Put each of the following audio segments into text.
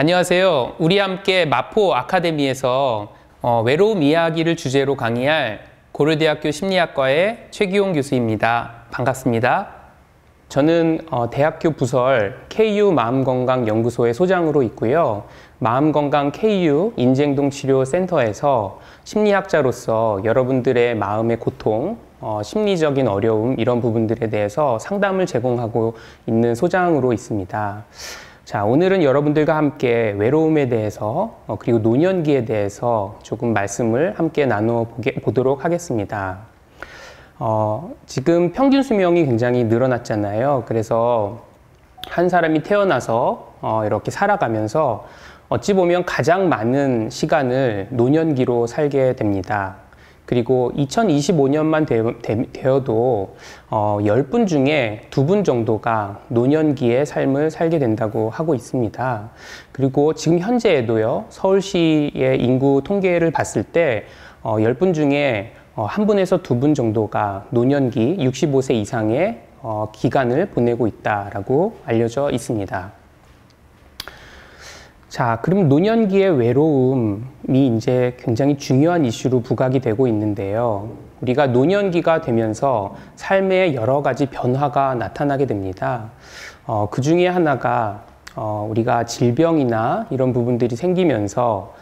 안녕하세요. 우리 함께 마포 아카데미에서 외로움 이야기를 주제로 강의할 고려대학교 심리학과의 최기용 교수입니다. 반갑습니다. 저는 대학교 부설 KU 마음건강연구소의 소장으로 있고요. 마음건강 KU 인지행동치료센터에서 심리학자로서 여러분들의 마음의 고통, 심리적인 어려움 이런 부분들에 대해서 상담을 제공하고 있는 소장으로 있습니다. 자, 오늘은 여러분들과 함께 외로움에 대해서 그리고 노년기에 대해서 조금 말씀을 함께 나눠보도록 하겠습니다. 지금 평균 수명이 굉장히 늘어났잖아요. 그래서 한 사람이 태어나서 이렇게 살아가면서 어찌 보면 가장 많은 시간을 노년기로 살게 됩니다. 그리고 2025년만 되어도 10분 중에 2분 정도가 노년기의 삶을 살게 된다고 하고 있습니다. 그리고 지금 현재에도요, 서울시의 인구 통계를 봤을 때 10분 중에 1분에서 2분 정도가 노년기 65세 이상의 기간을 보내고 있다라고 알려져 있습니다. 자, 그럼 노년기의 외로움이 이제 굉장히 중요한 이슈로 부각이 되고 있는데요. 우리가 노년기가 되면서 삶에 여러 가지 변화가 나타나게 됩니다. 그 중에 하나가 우리가 질병이나 이런 부분들이 생기면서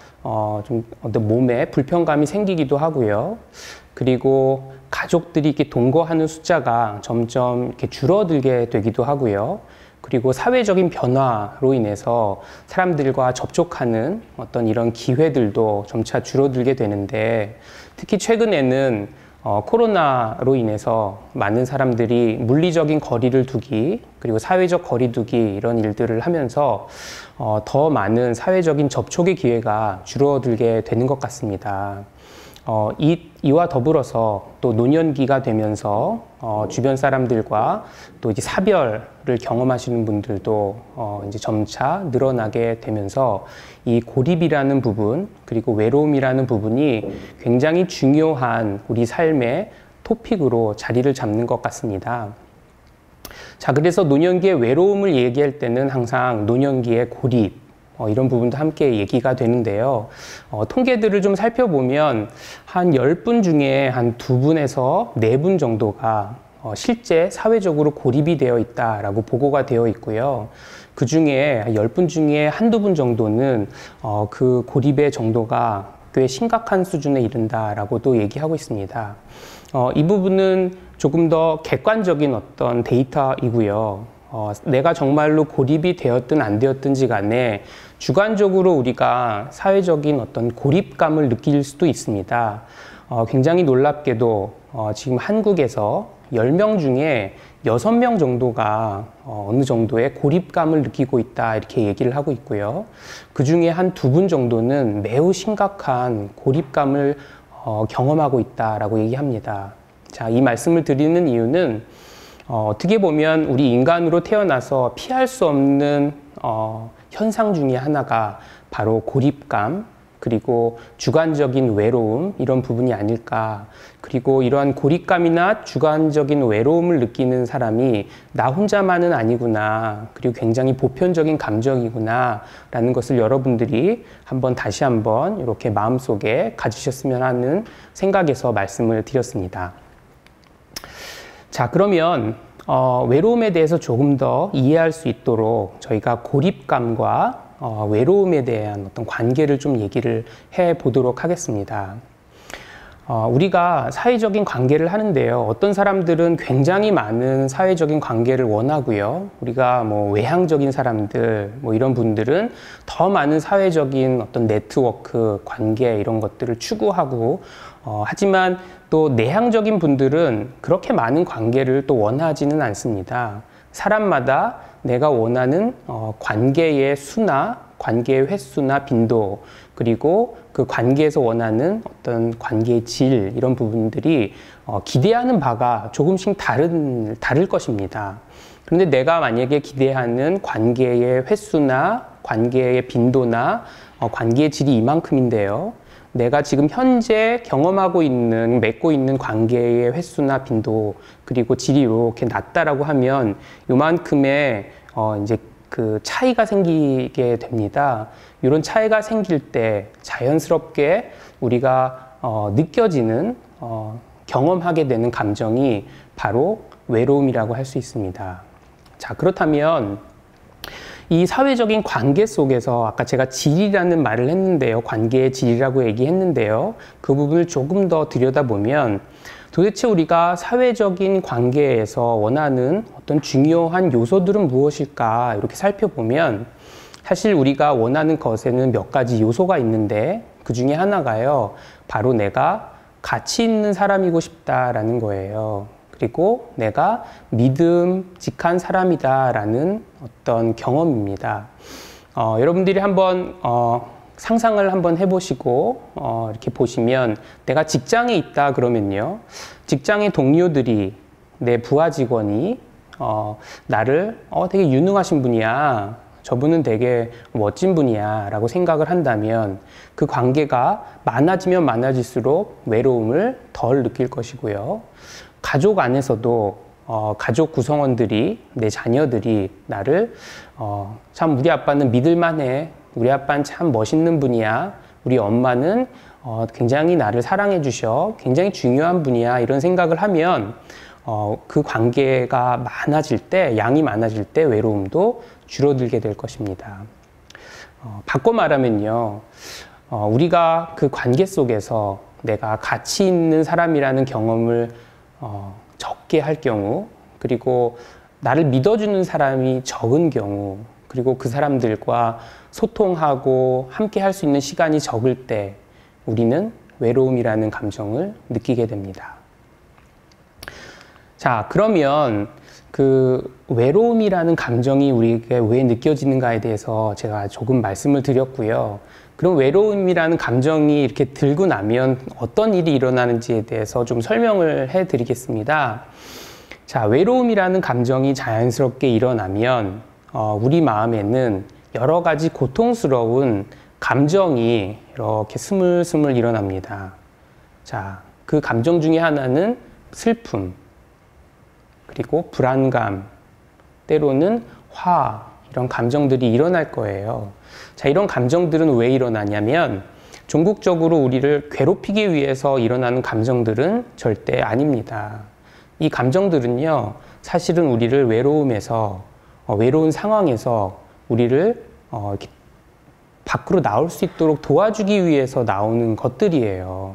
좀 어떤 몸에 불편감이 생기기도 하고요. 그리고 가족들이 이렇게 동거하는 숫자가 점점 이렇게 줄어들게 되기도 하고요. 그리고 사회적인 변화로 인해서 사람들과 접촉하는 어떤 이런 기회들도 점차 줄어들게 되는데, 특히 최근에는 코로나로 인해서 많은 사람들이 물리적인 거리를 두기, 그리고 사회적 거리 두기 이런 일들을 하면서 더 많은 사회적인 접촉의 기회가 줄어들게 되는 것 같습니다. 이와 더불어서 또 노년기가 되면서 주변 사람들과 또 이제 사별을 경험하시는 분들도 이제 점차 늘어나게 되면서 이 고립이라는 부분, 그리고 외로움이라는 부분이 굉장히 중요한 우리 삶의 토픽으로 자리를 잡는 것 같습니다. 자, 그래서 노년기의 외로움을 얘기할 때는 항상 노년기의 고립, 이런 부분도 함께 얘기가 되는데요. 통계들을 좀 살펴보면 한 10분 중에 한 2분에서 4분 정도가 실제 사회적으로 고립이 되어 있다라고 보고가 되어 있고요. 그 중에 10분 중에 한두 분 정도는 그 고립의 정도가 꽤 심각한 수준에 이른다라고도 얘기하고 있습니다. 이 부분은 조금 더 객관적인 어떤 데이터이고요. 내가 정말로 고립이 되었든 안 되었든지 간에 주관적으로 우리가 사회적인 어떤 고립감을 느낄 수도 있습니다. 굉장히 놀랍게도 지금 한국에서 10명 중에 6명 정도가 어느 정도의 고립감을 느끼고 있다, 이렇게 얘기를 하고 있고요. 그 중에 한 2분 정도는 매우 심각한 고립감을 경험하고 있다라고 얘기합니다. 자, 이 말씀을 드리는 이유는 어떻게 보면 우리 인간으로 태어나서 피할 수 없는 현상 중에 하나가 바로 고립감, 그리고 주관적인 외로움, 이런 부분이 아닐까. 그리고 이러한 고립감이나 주관적인 외로움을 느끼는 사람이 나 혼자만은 아니구나, 그리고 굉장히 보편적인 감정이구나 라는 것을 여러분들이 다시 한번 이렇게 마음속에 가지셨으면 하는 생각에서 말씀을 드렸습니다. 자, 그러면 외로움에 대해서 조금 더 이해할 수 있도록 저희가 고립감과 외로움에 대한 어떤 관계를 좀 얘기를 해 보도록 하겠습니다. 우리가 사회적인 관계를 하는데요. 어떤 사람들은 굉장히 많은 사회적인 관계를 원하고요. 우리가 뭐 외향적인 사람들, 뭐 이런 분들은 더 많은 사회적인 어떤 네트워크, 관계 이런 것들을 추구하고, 하지만 또 내향적인 분들은 그렇게 많은 관계를 또 원하지는 않습니다. 사람마다 내가 원하는 관계의 수나 관계의 횟수나 빈도, 그리고 그 관계에서 원하는 어떤 관계의 질, 이런 부분들이 기대하는 바가 조금씩 다를 것입니다. 그런데 내가 만약에 기대하는 관계의 횟수나 관계의 빈도나 관계의 질이 이만큼인데요. 내가 지금 현재 경험하고 있는, 맺고 있는 관계의 횟수나 빈도, 그리고 질이 이렇게 낮다라고 하면 요만큼의 이제 그 차이가 생기게 됩니다. 이런 차이가 생길 때 자연스럽게 우리가 느껴지는 경험하게 되는 감정이 바로 외로움이라고 할 수 있습니다. 자, 그렇다면 이 사회적인 관계 속에서 아까 제가 질이라는 말을 했는데요. 관계의 질이라고 얘기했는데요. 그 부분을 조금 더 들여다보면 도대체 우리가 사회적인 관계에서 원하는 어떤 중요한 요소들은 무엇일까 이렇게 살펴보면 사실 우리가 원하는 것에는 몇 가지 요소가 있는데 그 중에 하나가요. 바로 내가 가치 있는 사람이고 싶다라는 거예요. 그리고 내가 믿음직한 사람이다라는 어떤 경험입니다. 여러분들이 한번 상상을 한번 해보시고 이렇게 보시면 내가 직장에 있다 그러면요. 직장의 동료들이 내 부하 직원이 나를 되게 유능하신 분이야. 저분은 되게 멋진 분이야 라고 생각을 한다면 그 관계가 많아지면 많아질수록 외로움을 덜 느낄 것이고요. 가족 안에서도 가족 구성원들이 내 자녀들이 나를 참 우리 아빠는 믿을만해. 우리 아빠는 참 멋있는 분이야. 우리 엄마는 굉장히 나를 사랑해 주셔. 굉장히 중요한 분이야. 이런 생각을 하면 그 관계가 많아질 때, 양이 많아질 때 외로움도 줄어들게 될 것입니다. 바꿔 말하면요. 우리가 그 관계 속에서 내가 가치 있는 사람이라는 경험을 적게 할 경우, 그리고 나를 믿어주는 사람이 적은 경우, 그리고 그 사람들과 소통하고 함께 할 수 있는 시간이 적을 때 우리는 외로움이라는 감정을 느끼게 됩니다. 자, 그러면 그 외로움이라는 감정이 우리에게 왜 느껴지는가에 대해서 제가 조금 말씀을 드렸고요. 그럼 외로움이라는 감정이 이렇게 들고 나면 어떤 일이 일어나는지에 대해서 좀 설명을 해 드리겠습니다. 자, 외로움이라는 감정이 자연스럽게 일어나면 우리 마음에는 여러 가지 고통스러운 감정이 이렇게 스물스물 일어납니다. 자, 그 감정 중에 하나는 슬픔, 그리고 불안감, 때로는 화, 이런 감정들이 일어날 거예요. 자, 이런 감정들은 왜 일어나냐면 종국적으로 우리를 괴롭히기 위해서 일어나는 감정들은 절대 아닙니다. 이 감정들은요, 사실은 우리를 외로움에서, 외로운 상황에서 우리를 이렇게 밖으로 나올 수 있도록 도와주기 위해서 나오는 것들이에요.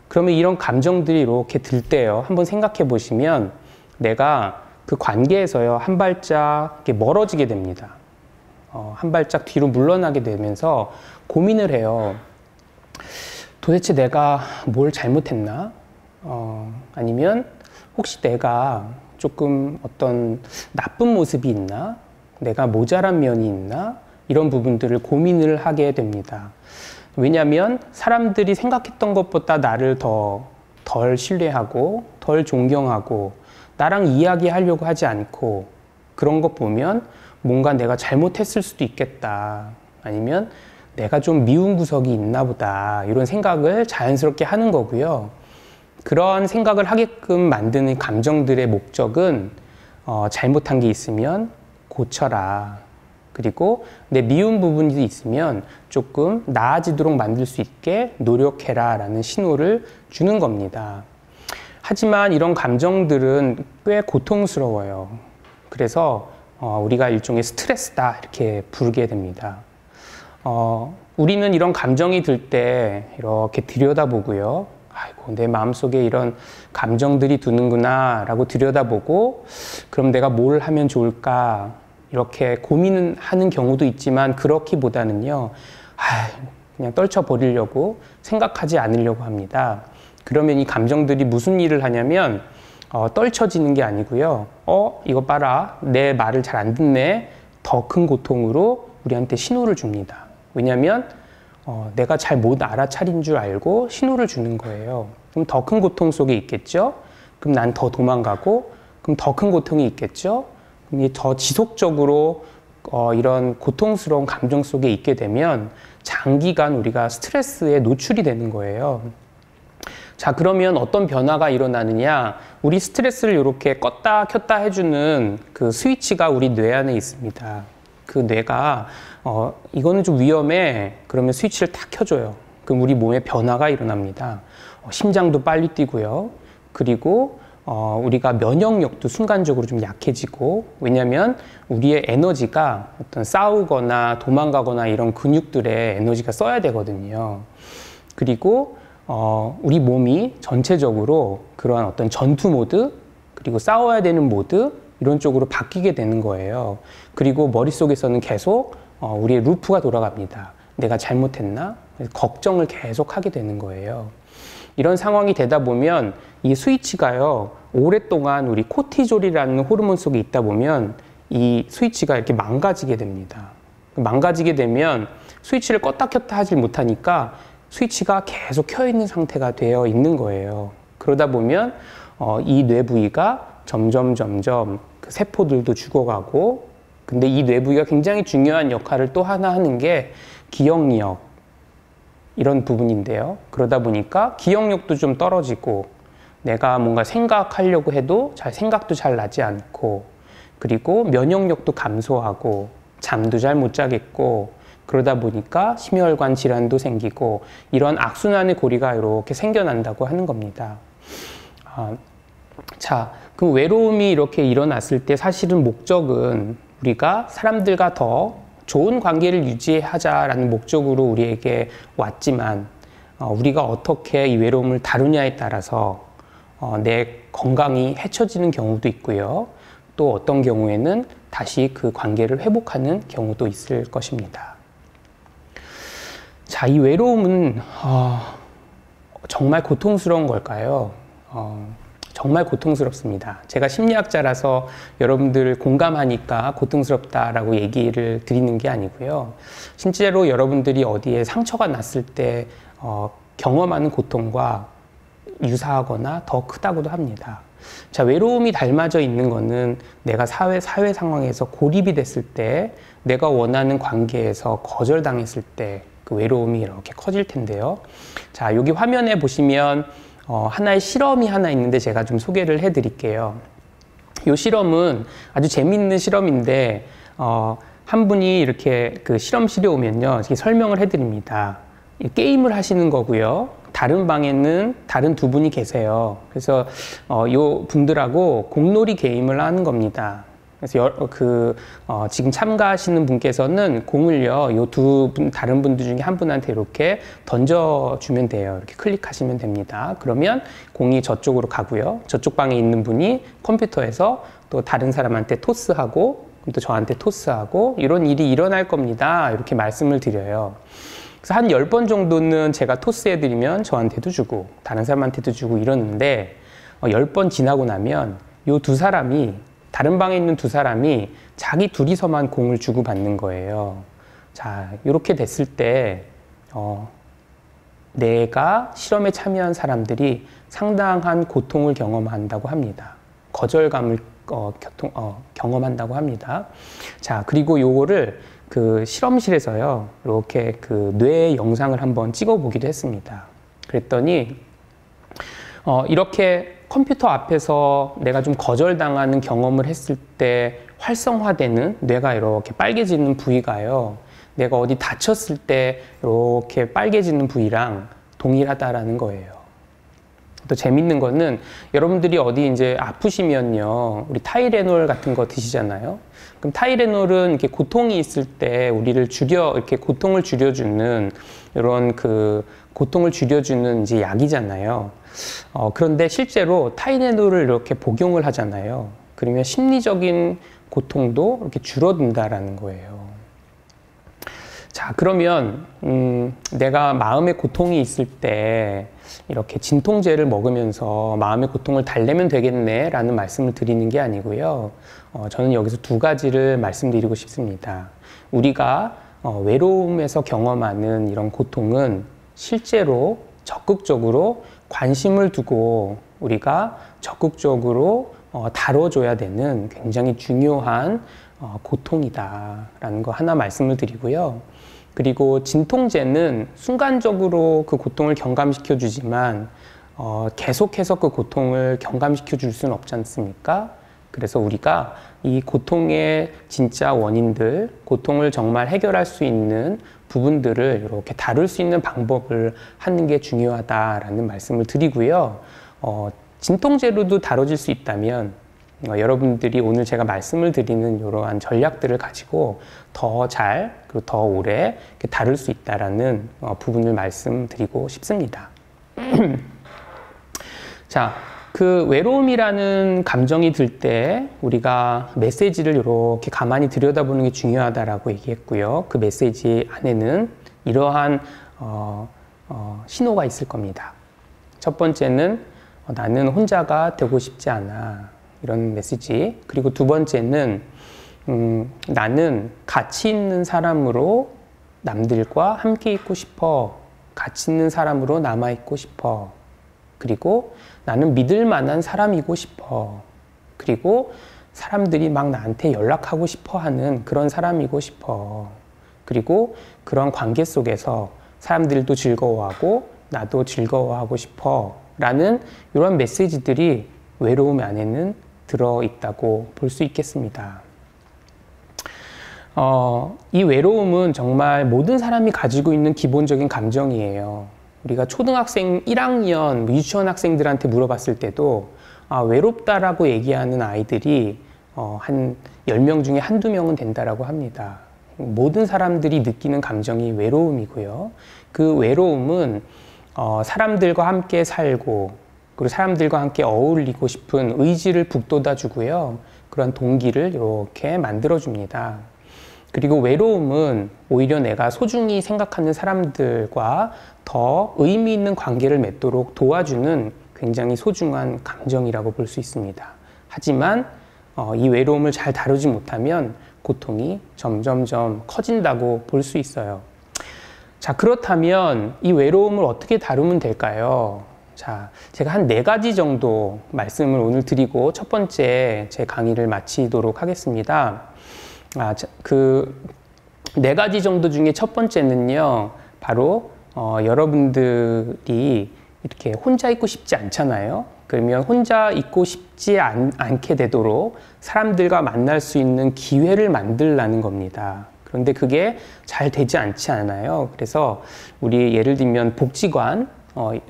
그러면 이런 감정들이 이렇게 들 때요, 한번 생각해 보시면 내가 그 관계에서요, 한 발짝 이렇게 멀어지게 됩니다. 한 발짝 뒤로 물러나게 되면서 고민을 해요. 도대체 내가 뭘 잘못했나? 아니면 혹시 내가 조금 어떤 나쁜 모습이 있나? 내가 모자란 면이 있나? 이런 부분들을 고민을 하게 됩니다. 왜냐하면 사람들이 생각했던 것보다 나를 덜 신뢰하고 덜 존경하고 나랑 이야기하려고 하지 않고 그런 것 보면 뭔가 내가 잘못했을 수도 있겠다. 아니면 내가 좀 미운 구석이 있나 보다. 이런 생각을 자연스럽게 하는 거고요. 그런 생각을 하게끔 만드는 감정들의 목적은 잘못한 게 있으면 고쳐라. 그리고 내 미운 부분이 있으면 조금 나아지도록 만들 수 있게 노력해라 라는 신호를 주는 겁니다. 하지만 이런 감정들은 꽤 고통스러워요. 그래서 우리가 일종의 스트레스다 이렇게 부르게 됩니다. 우리는 이런 감정이 들 때 이렇게 들여다보고요. 아이고, 내 마음속에 이런 감정들이 드는구나 라고 들여다보고 그럼 내가 뭘 하면 좋을까 이렇게 고민은 하는 경우도 있지만 그렇기보다는요, 그냥 떨쳐버리려고 생각하지 않으려고 합니다. 그러면 이 감정들이 무슨 일을 하냐면 떨쳐지는 게 아니고요. 이거 봐라. 내 말을 잘 안 듣네. 더 큰 고통으로 우리한테 신호를 줍니다. 왜냐하면 내가 잘 못 알아차린 줄 알고 신호를 주는 거예요. 그럼 더 큰 고통 속에 있겠죠? 그럼 난 더 도망가고 그럼 더 큰 고통이 있겠죠? 그럼 더 지속적으로 이런 고통스러운 감정 속에 있게 되면 장기간 우리가 스트레스에 노출이 되는 거예요. 자, 그러면 어떤 변화가 일어나느냐? 우리 스트레스를 이렇게 껐다 켰다 해주는 그 스위치가 우리 뇌 안에 있습니다. 그 뇌가 이거는 좀 위험해. 그러면 스위치를 탁 켜줘요. 그럼 우리 몸에 변화가 일어납니다. 심장도 빨리 뛰고요. 그리고 우리가 면역력도 순간적으로 좀 약해지고, 왜냐하면 우리의 에너지가 어떤 싸우거나 도망가거나 이런 근육들의 에너지가 써야 되거든요. 그리고 우리 몸이 전체적으로 그러한 어떤 전투 모드, 그리고 싸워야 되는 모드, 이런 쪽으로 바뀌게 되는 거예요. 그리고 머릿속에서는 계속 우리의 루프가 돌아갑니다. 내가 잘못했나? 걱정을 계속 하게 되는 거예요. 이런 상황이 되다 보면 이 스위치가요, 오랫동안 우리 코티졸이라는 호르몬 속에 있다 보면 이 스위치가 이렇게 망가지게 됩니다. 망가지게 되면 스위치를 껐다 켰다 하질 못하니까 스위치가 계속 켜 있는 상태가 되어 있는 거예요. 그러다 보면 이 뇌 부위가 점점 그 세포들도 죽어가고, 근데 이 뇌 부위가 굉장히 중요한 역할을 또 하나 하는 게 기억력, 이런 부분인데요. 그러다 보니까 기억력도 좀 떨어지고, 내가 뭔가 생각하려고 해도 생각도 잘 나지 않고, 그리고 면역력도 감소하고, 잠도 잘 못 자겠고, 그러다 보니까 심혈관 질환도 생기고, 이런 악순환의 고리가 이렇게 생겨난다고 하는 겁니다. 자, 그럼 외로움이 이렇게 일어났을 때 사실은 목적은 우리가 사람들과 더 좋은 관계를 유지하자라는 목적으로 우리에게 왔지만, 우리가 어떻게 이 외로움을 다루냐에 따라서 내 건강이 해쳐지는 경우도 있고요. 또 어떤 경우에는 다시 그 관계를 회복하는 경우도 있을 것입니다. 자, 이 외로움은 정말 고통스러운 걸까요? 정말 고통스럽습니다. 제가 심리학자라서 여러분들 공감하니까 고통스럽다라고 얘기를 드리는 게 아니고요. 실제로 여러분들이 어디에 상처가 났을 때 경험하는 고통과 유사하거나 더 크다고도 합니다. 자, 외로움이 닮아져 있는 거는 내가 사회 상황에서 고립이 됐을 때, 내가 원하는 관계에서 거절당했을 때 그 외로움이 이렇게 커질 텐데요. 자, 여기 화면에 보시면 하나의 실험이 하나 있는데 제가 좀 소개를 해드릴게요. 이 실험은 아주 재미있는 실험인데 한 분이 이렇게 그 실험실에 오면요, 이렇게 설명을 해드립니다. 게임을 하시는 거고요. 다른 방에는 다른 두 분이 계세요. 그래서 요 분들하고 공놀이 게임을 하는 겁니다. 그래서 지금 참가하시는 분께서는 공을요, 요 두 분, 다른 분들 중에 한 분한테 이렇게 던져주면 돼요. 이렇게 클릭하시면 됩니다. 그러면 공이 저쪽으로 가고요. 저쪽 방에 있는 분이 컴퓨터에서 또 다른 사람한테 토스하고, 또 저한테 토스하고, 이런 일이 일어날 겁니다. 이렇게 말씀을 드려요. 그래서 한 10번 정도는 제가 토스해드리면 저한테도 주고, 다른 사람한테도 주고 이러는데, 10번 지나고 나면 요 두 사람이, 다른 방에 있는 두 사람이 자기 둘이서만 공을 주고받는 거예요. 자, 이렇게 됐을 때 내가 실험에 참여한 사람들이 상당한 고통을 경험한다고 합니다. 거절감을 경험한다고 합니다. 자, 그리고 요거를 그 실험실에서요, 이렇게 그 뇌 영상을 한번 찍어보기도 했습니다. 그랬더니 이렇게 컴퓨터 앞에서 내가 좀 거절당하는 경험을 했을 때 활성화되는 뇌가 이렇게 빨개지는 부위가요, 내가 어디 다쳤을 때 이렇게 빨개지는 부위랑 동일하다라는 거예요. 또 재밌는 거는, 여러분들이 어디 이제 아프시면요, 우리 타이레놀 같은 거 드시잖아요. 그럼 타이레놀은 이렇게 고통이 있을 때 우리를 이렇게 고통을 줄여주는, 이런 그 고통을 줄여주는 이제 약이잖아요. 그런데 실제로 타이레놀을 이렇게 복용을 하잖아요. 그러면 심리적인 고통도 이렇게 줄어든다라는 거예요. 자, 그러면 내가 마음의 고통이 있을 때 이렇게 진통제를 먹으면서 마음의 고통을 달래면 되겠네 라는 말씀을 드리는 게 아니고요. 저는 여기서 두 가지를 말씀드리고 싶습니다. 우리가 외로움에서 경험하는 이런 고통은 실제로 적극적으로 관심을 두고 우리가 적극적으로 다뤄줘야 되는 굉장히 중요한 고통이다라는 거 하나 말씀을 드리고요. 그리고 진통제는 순간적으로 그 고통을 경감시켜 주지만 계속해서 그 고통을 경감시켜 줄 수는 없지 않습니까? 그래서 우리가 이 고통의 진짜 원인들, 고통을 정말 해결할 수 있는 부분들을 이렇게 다룰 수 있는 방법을 하는 게 중요하다라는 말씀을 드리고요. 진통제로도 다뤄질 수 있다면 여러분들이 오늘 제가 말씀을 드리는 이러한 전략들을 가지고 더 잘 그리고 더 오래 다룰 수 있다라는 부분을 말씀드리고 싶습니다. 자, 그 외로움이라는 감정이 들 때 우리가 메시지를 이렇게 가만히 들여다보는 게 중요하다라고 얘기했고요. 그 메시지 안에는 이러한 신호가 있을 겁니다. 첫 번째는 나는 혼자가 되고 싶지 않아. 이런 메시지. 그리고 두 번째는 나는 가치 있는 사람으로 남들과 함께 있고 싶어. 가치 있는 사람으로 남아있고 싶어. 그리고 나는 믿을 만한 사람이고 싶어. 그리고 사람들이 막 나한테 연락하고 싶어 하는 그런 사람이고 싶어. 그리고 그런 관계 속에서 사람들도 즐거워하고 나도 즐거워하고 싶어. 라는 이런 메시지들이 외로움 안에는 들어있다고 볼 수 있겠습니다. 이 외로움은 정말 모든 사람이 가지고 있는 기본적인 감정이에요. 우리가 초등학생 1학년, 유치원 학생들한테 물어봤을 때도 외롭다라고 얘기하는 아이들이 한 10명 중에 한두 명은 된다라고 합니다. 모든 사람들이 느끼는 감정이 외로움이고요. 그 외로움은 사람들과 함께 살고 그리고 사람들과 함께 어울리고 싶은 의지를 북돋아 주고요. 그런 동기를 이렇게 만들어 줍니다. 그리고 외로움은 오히려 내가 소중히 생각하는 사람들과 더 의미 있는 관계를 맺도록 도와주는 굉장히 소중한 감정이라고 볼 수 있습니다. 하지만 이 외로움을 잘 다루지 못하면 고통이 점점점 커진다고 볼 수 있어요. 자, 그렇다면 이 외로움을 어떻게 다루면 될까요? 자, 제가 한 4가지 정도 말씀을 오늘 드리고 첫 번째 제 강의를 마치도록 하겠습니다. 그 4가지 정도 중에 첫 번째는요, 바로 여러분들이 이렇게 혼자 있고 싶지 않잖아요. 그러면 혼자 있고 싶지 않게 되도록 사람들과 만날 수 있는 기회를 만들라는 겁니다. 그런데 그게 잘 되지 않지 않아요. 그래서 우리 예를 들면 복지관,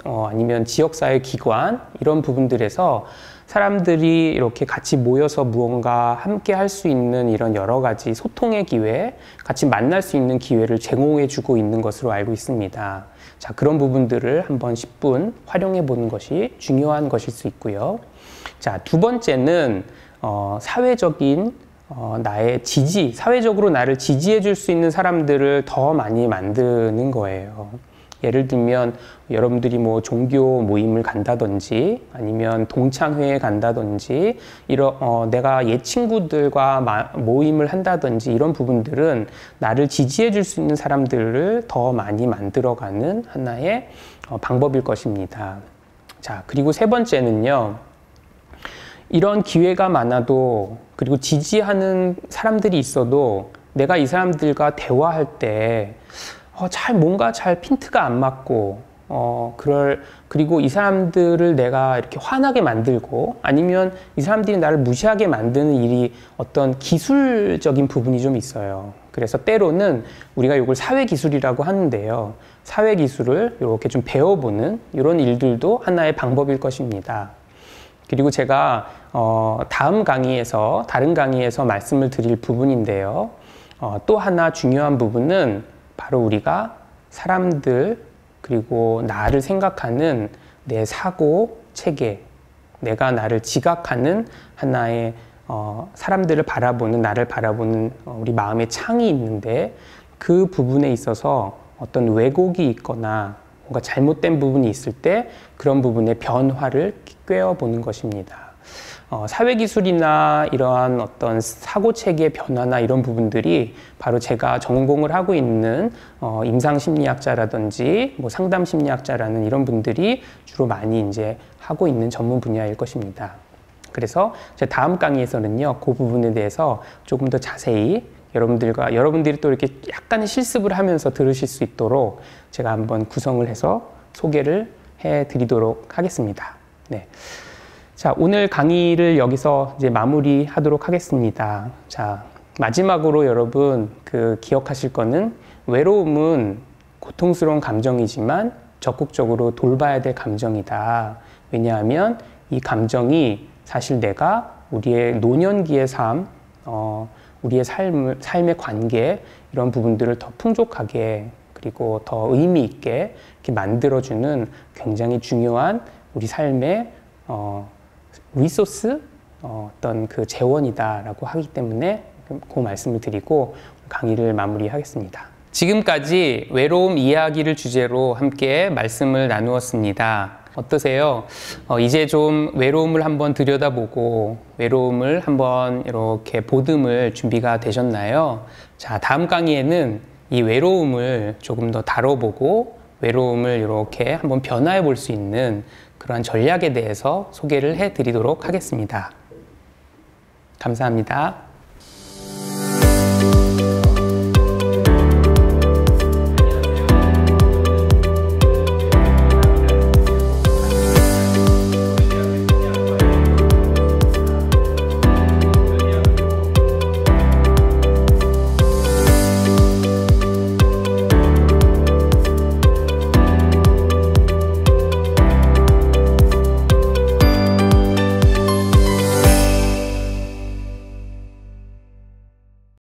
아니면 지역사회 기관 이런 부분들에서 사람들이 이렇게 같이 모여서 무언가 함께 할 수 있는 이런 여러 가지 소통의 기회, 같이 만날 수 있는 기회를 제공해 주고 있는 것으로 알고 있습니다. 자, 그런 부분들을 한번 10분 활용해 보는 것이 중요한 것일 수 있고요. 자, 두 번째는 사회적인 나의 지지, 사회적으로 나를 지지해 줄 수 있는 사람들을 더 많이 만드는 거예요. 예를 들면 여러분들이 뭐 종교 모임을 간다든지 아니면 동창회에 간다든지 내가 옛 친구들과 모임을 한다든지 이런 부분들은 나를 지지해 줄 수 있는 사람들을 더 많이 만들어가는 하나의 방법일 것입니다. 자, 그리고 세 번째는요. 이런 기회가 많아도 그리고 지지하는 사람들이 있어도 내가 이 사람들과 대화할 때 뭔가 잘 핀트가 안 맞고, 그리고 이 사람들을 내가 이렇게 화나게 만들고, 아니면 이 사람들이 나를 무시하게 만드는 일이 어떤 기술적인 부분이 좀 있어요. 그래서 때로는 우리가 이걸 사회기술이라고 하는데요. 사회기술을 이렇게 좀 배워보는 이런 일들도 하나의 방법일 것입니다. 그리고 제가, 다른 강의에서 말씀을 드릴 부분인데요. 또 하나 중요한 부분은 바로 우리가 사람들 그리고 나를 생각하는 내 사고 체계, 내가 나를 지각하는 하나의 사람들을 바라보는, 나를 바라보는 우리 마음의 창이 있는데 그 부분에 있어서 어떤 왜곡이 있거나 뭔가 잘못된 부분이 있을 때 그런 부분의 변화를 꿰어보는 것입니다. 사회기술이나 이러한 어떤 사고체계 변화나 이런 부분들이 바로 제가 전공을 하고 있는 임상심리학자라든지 뭐 상담심리학자라는 이런 분들이 주로 많이 이제 하고 있는 전문 분야일 것입니다. 그래서 제 다음 강의에서는요, 그 부분에 대해서 조금 더 자세히 여러분들이 또 이렇게 약간의 실습을 하면서 들으실 수 있도록 제가 한번 구성을 해서 소개를 해 드리도록 하겠습니다. 네. 자, 오늘 강의를 여기서 이제 마무리하도록 하겠습니다. 자, 마지막으로 여러분 기억하실 거는 외로움은 고통스러운 감정이지만 적극적으로 돌봐야 될 감정이다. 왜냐하면 이 감정이 사실 내가 우리의 노년기의 삶, 우리의 삶의 관계 이런 부분들을 더 풍족하게 그리고 더 의미 있게 이렇게 만들어주는 굉장히 중요한 우리 삶의 리소스, 어떤 그 재원이다라고 하기 때문에 그 말씀을 드리고 강의를 마무리하겠습니다. 지금까지 외로움 이야기를 주제로 함께 말씀을 나누었습니다. 어떠세요? 이제 좀 외로움을 한번 들여다보고 외로움을 한번 이렇게 보듬을 준비가 되셨나요? 자, 다음 강의에는 이 외로움을 조금 더 다뤄보고 외로움을 이렇게 한번 변화해 볼 수 있는 그러한 전략에 대해서 소개를 해 드리도록 하겠습니다. 감사합니다.